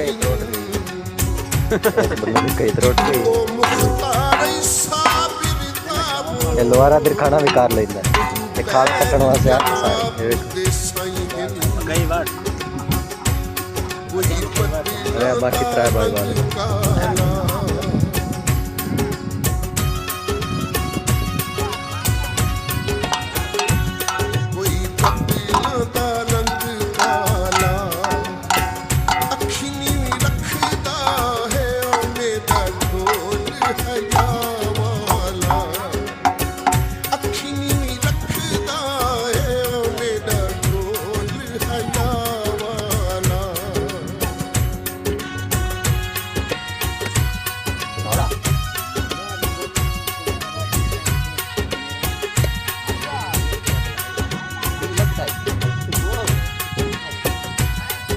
कई त्रोट गई बंदे ने कई त्रोट गई ये लोहारा दिखाना भी कार लेंदा ते खाल कटण वास्ते सारे कई बार अरे बाकी 3 बार